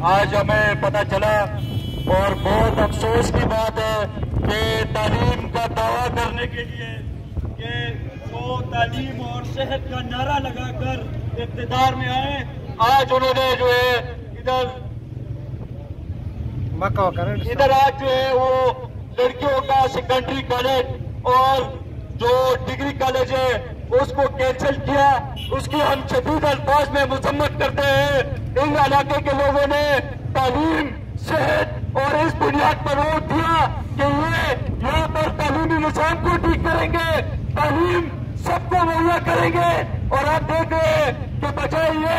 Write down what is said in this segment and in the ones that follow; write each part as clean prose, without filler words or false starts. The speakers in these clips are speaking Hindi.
आज हमें पता चला और बहुत अफसोस की बात है कि तालीम का दावा करने के लिए कि वो तालीम और सेहत का नारा लगाकर इक़्तिदार में आए, आज उन्होंने जो है इधर आज जो है वो लड़कियों का सेकेंडरी कॉलेज और जो डिग्री कॉलेज है उसको कैंसिल किया। उसकी हम शदीद अल्फाज में मजम्मत करते हैं। इन इलाके के लोगों ने तालीम, सेहत और इस बुनियाद पर वोट दिया कि ये यहाँ पर तालीमी निजाम को ठीक करेंगे, तालीम सबको मुहैया करेंगे, और आप देख रहे हैं कि बजाय ये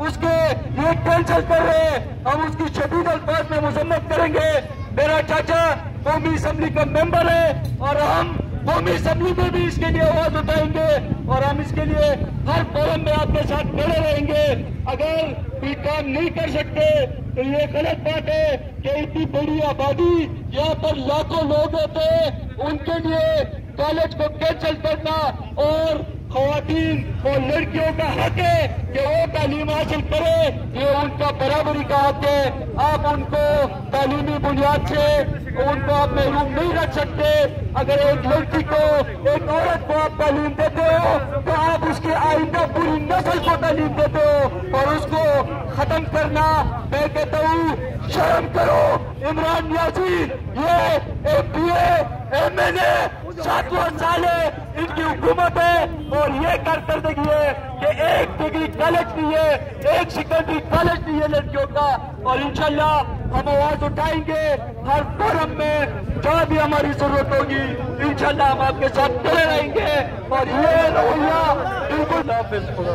उसके ये कैंसिल कर रहे हैं। हम उसकी शदीद अल्फाज में मजम्मत करेंगे। मेरा चाचा कौमी असम्बली का मेंबर है और हम कौमी असम्बली में भी इसके लिए आवाज उठाएंगे और हम इसके लिए हर फोरम में आपके साथ खड़े रहेंगे। अगर कोई काम नहीं कर सकते तो ये गलत बात है कि इतनी बड़ी आबादी यहाँ पर लाखों लोग होते हैं, उनके लिए कॉलेज को कैंसिल करना और खवातीन और लड़कियों का हक है कि वो तालीम हासिल करे, ये उनका बराबरी का हक है। आप उनको तालीमी बुनियाद से उनको आप महरूम नहीं रख सकते। अगर एक लड़की को, एक औरत को आप तालीम देते हो तो आप उसके आइंदा पूरी नस्ल को तालीम देते हो और उसको खत्म करना, मैं कहता हूँ शर्म करो। इमरान नियाज़ी ये MPA MNA 7वां साल है इनकी हुकूमत है और ये करदगी है कि एक डिग्री कॉलेज नहीं है, एक सेकेंडरी कॉलेज नहीं है लड़कियों का। और इंशाल्लाह हम आवाज उठाएंगे हर फोरम में, जहाँ भी हमारी जरूरत होगी इंशाल्लाह हम आपके साथ खड़े रहेंगे। और ये रवैया बिल्कुल